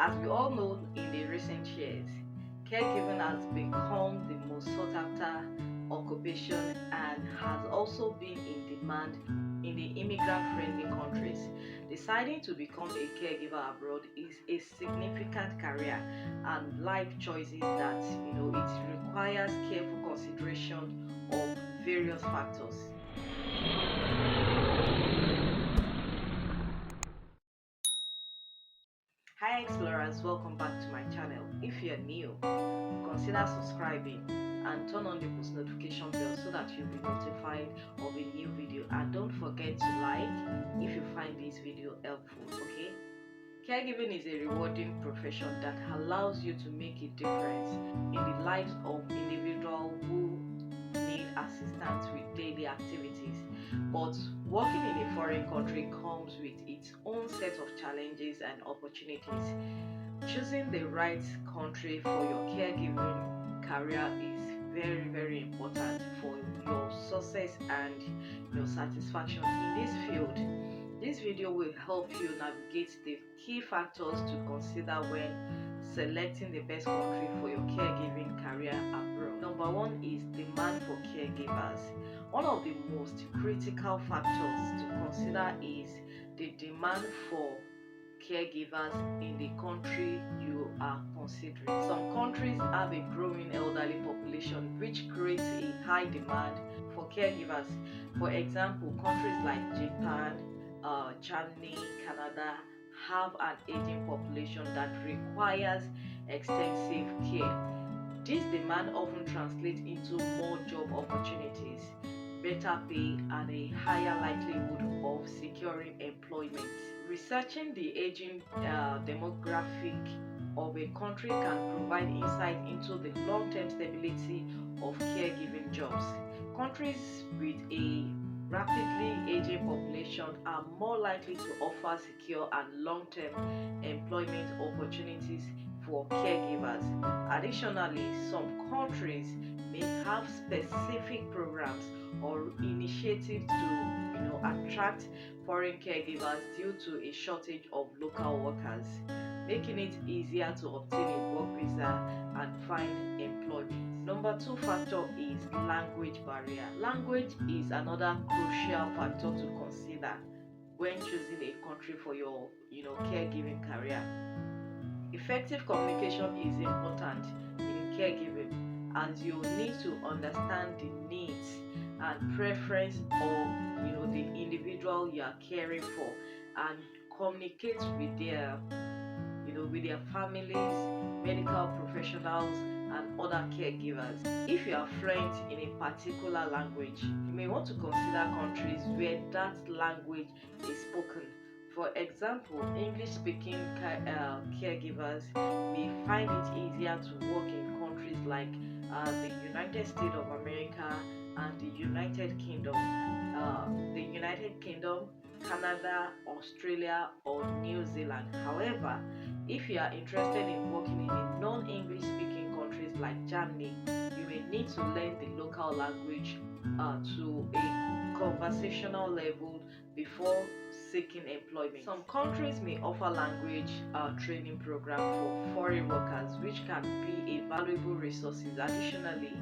As we all know, in the recent years, caregiving has become the most sought after occupation and has also been in demand in the immigrant-friendly countries. Deciding to become a caregiver abroad is a significant career and life choices that it requires careful consideration of various factors. Hi explorers, welcome back to my channel. If you're new, consider subscribing and turn on the post notification bell so that you'll be notified of a new video, and don't forget to like if you find this video helpful. Okay, caregiving is a rewarding profession that allows you to make a difference in the lives of individuals who need assistance with daily activities. But working in a foreign country comes with its own set of challenges and opportunities. Choosing the right country for your caregiving career is very important for your success and your satisfaction in this field. This video will help you navigate the key factors to consider when selecting the best country for your caregiving career abroad. Number one is demand for caregivers. One of the most critical factors to consider is the demand for caregivers in the country you are considering. Some countries have a growing elderly population, which creates a high demand for caregivers. For example, countries like Japan, Germany, Canada have an aging population that requires extensive care. This demand often translates into more job opportunities, better pay, and a higher likelihood of securing employment. Researching the aging demographic of a country can provide insight into the long-term stability of caregiving jobs. Countries with a rapidly aging population are more likely to offer secure and long-term employment opportunities for caregivers. Additionally, some countries may have specific programs or initiatives to attract foreign caregivers due to a shortage of local workers, making it easier to obtain a work visa and find employment. Number two factor is language barrier. Language is another crucial factor to consider when choosing a country for your caregiving career. Effective communication is important in caregiving, as you need to understand the needs and preference of the individual you are caring for and communicate with their families, medical professionals, and other caregivers. If you are fluent in a particular language, you may want to consider countries where that language is spoken. For example, English-speaking caregivers may find it easier to work in countries like the United States of America and the United Kingdom, Canada, Australia, or New Zealand. However, if you are interested in working in a non-English speaking countries like Germany, you may need to learn the local language to a conversational level before seeking employment. Some countries may offer language training program for foreign workers, which can be a valuable resource. Additionally,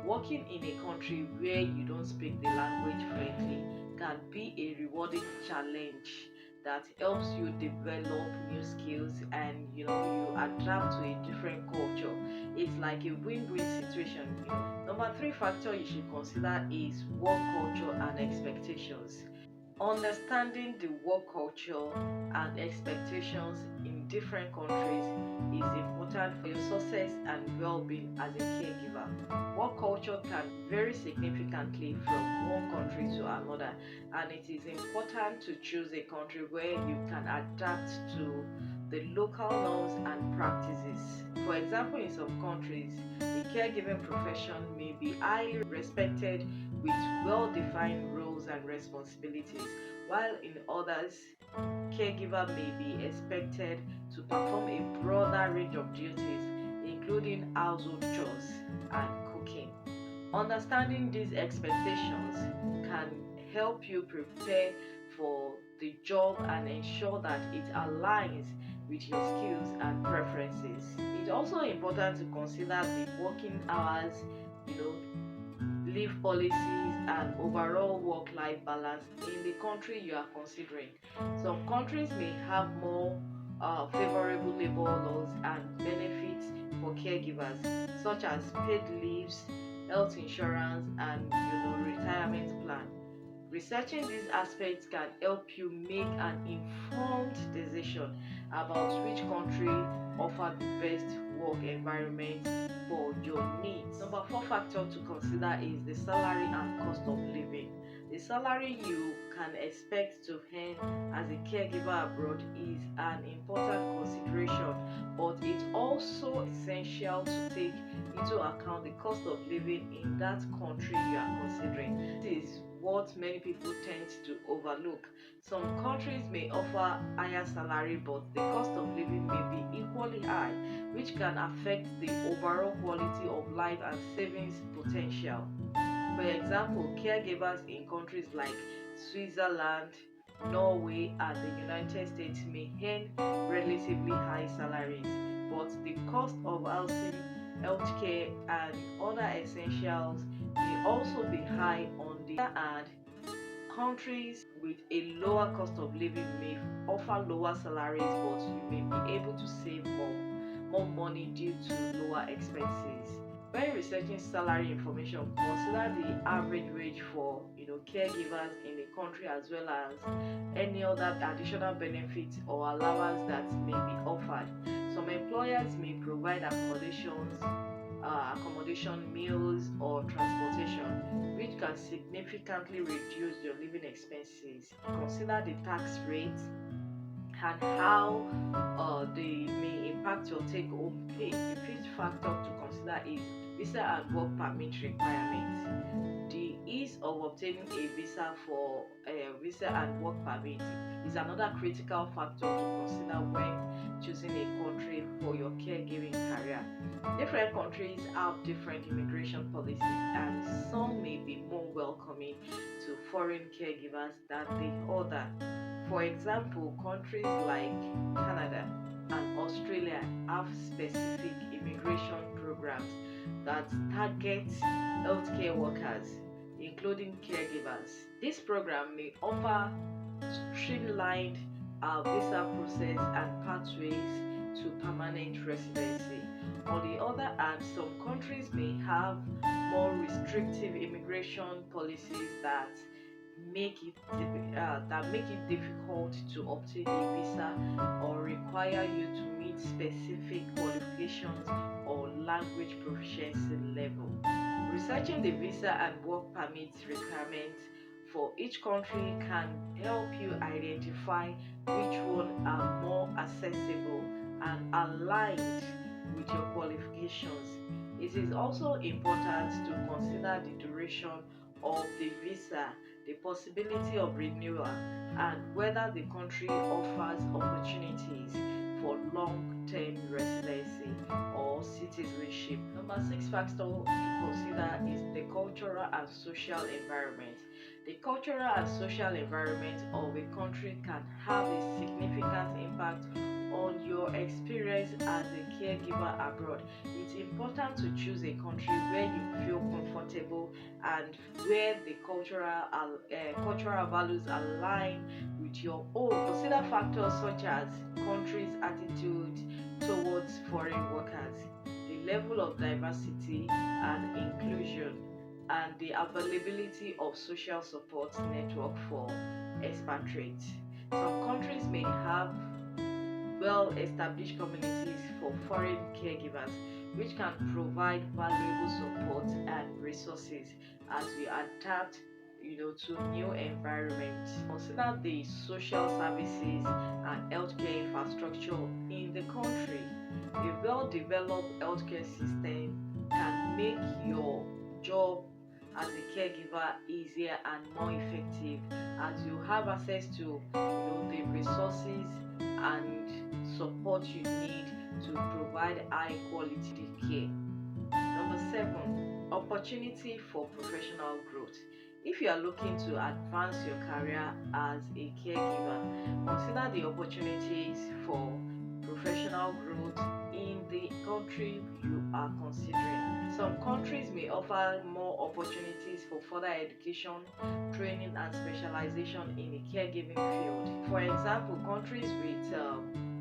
working in a country where you don't speak the language fluently can be a rewarding challenge that helps you develop new skills and you adapt to a different culture. It's like a win-win situation. Number three factor you should consider is work culture and expectations. Understanding the work culture and expectations in different countries is important for your success and well-being as a caregiver. Work culture can vary significantly from one country to another, and it is important to choose a country where you can adapt to the local norms and practices. For example, in some countries, the caregiving profession may be highly respected with well-defined roles and responsibilities, while in others, caregiver may be expected to perform a broader range of duties, including household chores and cooking. Understanding these expectations can help you prepare for the job and ensure that it aligns with your skills and preferences. It's also important to consider the working hours, you know, leave policies, and overall work-life balance in the country you are considering. Some countries may have more favorable labor laws and benefits for caregivers, such as paid leaves, health insurance, and retirement plan. Researching these aspects can help you make an informed decision about which country offers the best work environment for your needs. Number four factor to consider is the salary and cost of living. The salary you can expect to earn as a caregiver abroad is an important consideration, but it's also essential to take into account the cost of living in that country you are considering. This is what many people tend to overlook. Some countries may offer higher salary, but the cost of living may be equally high, which can affect the overall quality of life and savings potential. For example, caregivers in countries like Switzerland, Norway, and the United States may earn relatively high salaries, but the cost of housing, healthcare, and other essentials may also be high. On the other hand, countries with a lower cost of living may offer lower salaries, but you may be able to save more money due to lower expenses. When researching salary information, consider the average wage for caregivers in the country, as well as any other additional benefits or allowance that may be offered. Some employers may provide accommodation, meals, or transportation, which can significantly reduce your living expenses. Consider the tax rates and how they may impact your take-home pay. The fifth factor to consider is visa and work permit requirements. The ease of obtaining a visa for visa and work permit is another critical factor to consider when choosing a country for your caregiving career. Different countries have different immigration policies, and some may be more welcoming to foreign caregivers than the other. For example, countries like Canada and Australia have specific immigration programs that target healthcare workers, including caregivers. This program may offer streamlined visa process and pathways to permanent residency. On the other hand, some countries may have more restrictive immigration policies that make it difficult to obtain a visa or require you to meet specific qualifications or language proficiency level. Researching the visa and work permit requirements for each country can help you identify which ones are more accessible and aligned with your qualifications. It is also important to consider the duration of the visa, the possibility of renewal, and whether the country offers opportunities for long-term residency or citizenship. Number six factor to consider is the cultural and social environment. The cultural and social environment of a country can have a significant impact on your experience as a caregiver abroad. It's important to choose a country where you feel comfortable and where the cultural values align with your own. Consider factors such as country's attitude towards foreign workers, the level of diversity and inclusion, and the availability of social support network for expatriates. Some countries may have well-established communities for foreign caregivers, which can provide valuable support and resources as you adapt to new environments. Consider the social services and healthcare infrastructure in the country. A well-developed healthcare system can make your job as a caregiver easier and more effective, as you have access to the resources and support you need to provide high quality care. Number seven, opportunity for professional growth. If you are looking to advance your career as a caregiver, consider the opportunities for professional growth in the country you are considering. Some countries may offer more opportunities for further education, training, and specialization in the caregiving field. For example, countries with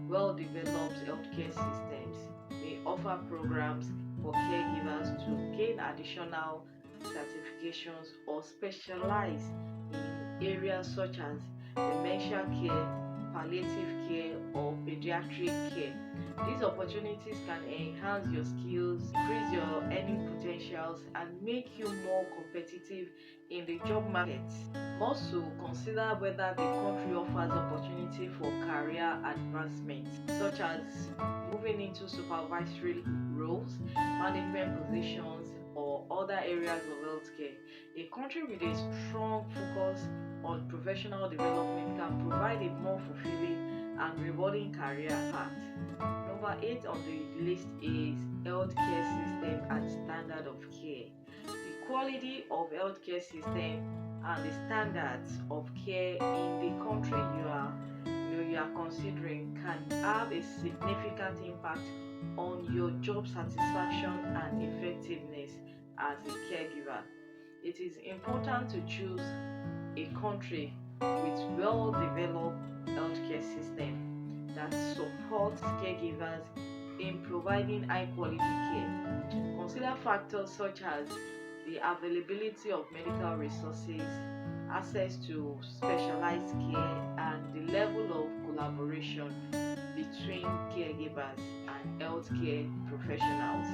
well-developed healthcare systems may offer programs for caregivers to gain additional certifications or specialize in areas such as dementia care, palliative care, or pediatric care. These opportunities can enhance your skills, increase your earning potentials, and make you more competitive in the job market. Also, consider whether the country offers opportunity for career advancement, such as moving into supervisory roles, management positions, or other areas of healthcare. A country with a strong focus on professional development can provide a more fulfilling and rewarding career path. Number 8 on the list is healthcare system and standard of care. The quality of healthcare system and the standards of care in the country you are considering can have a significant impact on your job satisfaction and effectiveness as a caregiver. It is important to choose a country with well-developed healthcare system that supports caregivers in providing high-quality care. Consider factors such as the availability of medical resources, access to specialized care, and the level of collaboration between caregivers and healthcare professionals.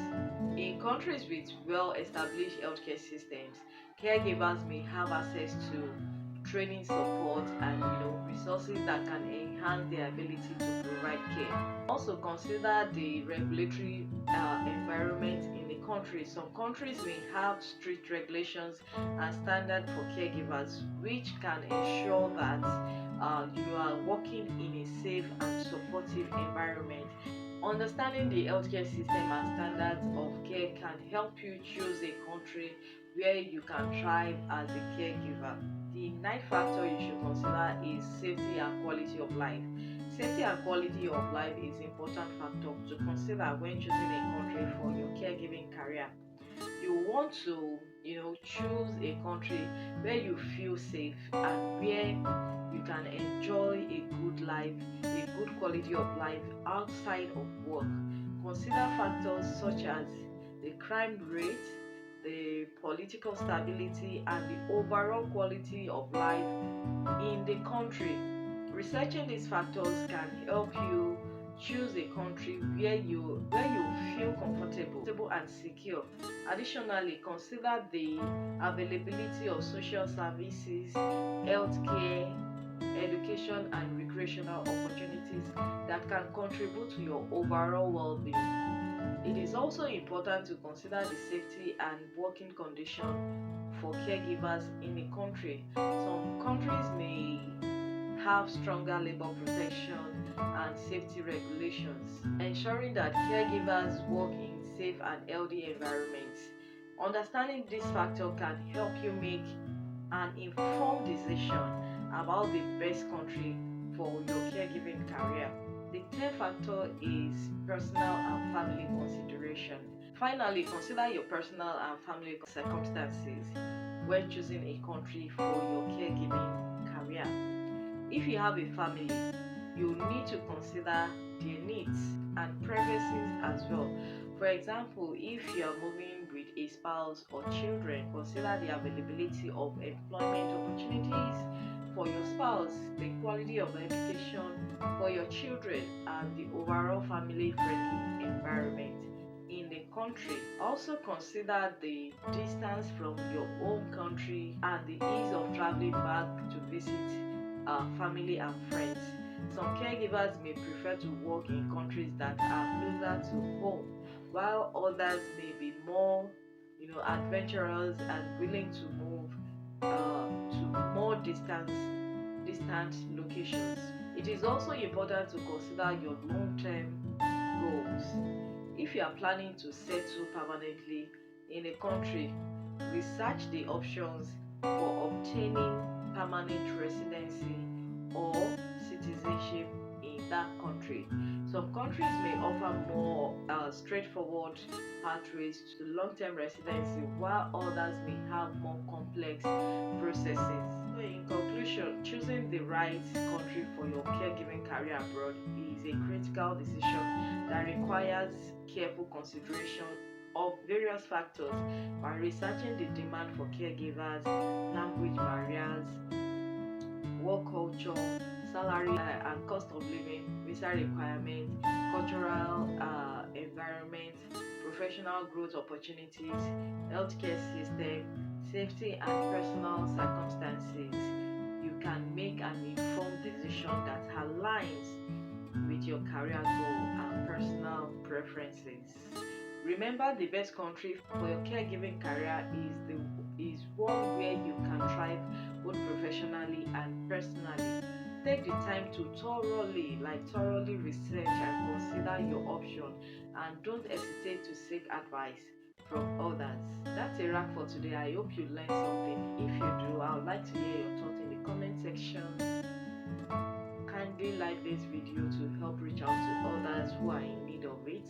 In countries with well-established healthcare systems, caregivers may have access to training support and resources that can enhance their ability to provide care. Also consider the regulatory environment in the country. Some countries may have strict regulations and standards for caregivers, which can ensure that you are working in a safe and supportive environment. Understanding the healthcare system and standards of care can help you choose a country where you can thrive as a caregiver. The ninth factor you should consider is safety and quality of life. Safety and quality of life is an important factor to consider when choosing a country for your caregiving career. You want to, choose a country where you feel safe and where you can enjoy a good life, a good quality of life outside of work. Consider factors such as the crime rate, the political stability, and the overall quality of life in the country. Researching these factors can help you choose a country where you feel comfortable and secure. Additionally, consider the availability of social services, healthcare, education, and recreational opportunities that can contribute to your overall well-being. It is also important to consider the safety and working condition for caregivers in a country. Some countries may have stronger labor protection and safety regulations, ensuring that caregivers work in safe and healthy environments. Understanding this factor can help you make an informed decision about the best country for your caregiving career. The third factor is personal and family consideration. Finally, consider your personal and family circumstances when choosing a country for your caregiving career. If you have a family, you need to consider their needs and preferences as well. For example, if you are moving with a spouse or children, consider the availability of employment opportunities for your spouse, the quality of education for your children, and the overall family-friendly environment in the country. Also consider the distance from your home country and the ease of traveling back to visit family and friends. Some caregivers may prefer to work in countries that are closer to home, while others may be more, adventurous and willing to move to more distant locations. It is also important to consider your long-term goals. If you are planning to settle permanently in a country, research the options for obtaining permanent residency or citizenship in that country. Some countries may offer more straightforward pathways to long-term residency, while others may have more complex processes. So in conclusion, choosing the right country for your caregiving career abroad is a critical decision that requires careful consideration of various factors by researching the demand for caregivers, language barriers, work culture, salary and cost of living, visa requirements, cultural environment, professional growth opportunities, healthcare system, safety and personal circumstances. You can make an informed decision that aligns with your career goal and personal preferences. Remember, the best country for your caregiving career is one where you can thrive both professionally and personally. Take the time to thoroughly research and consider your option, and don't hesitate to seek advice from others. That's a wrap for today. I hope you learned something. If you do, I would like to hear your thoughts in the comment section. Kindly like this video to help reach out to others who are in need of it.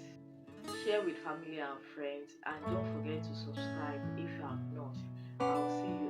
Share with family and friends, and don't forget to subscribe if you have not. I'll see you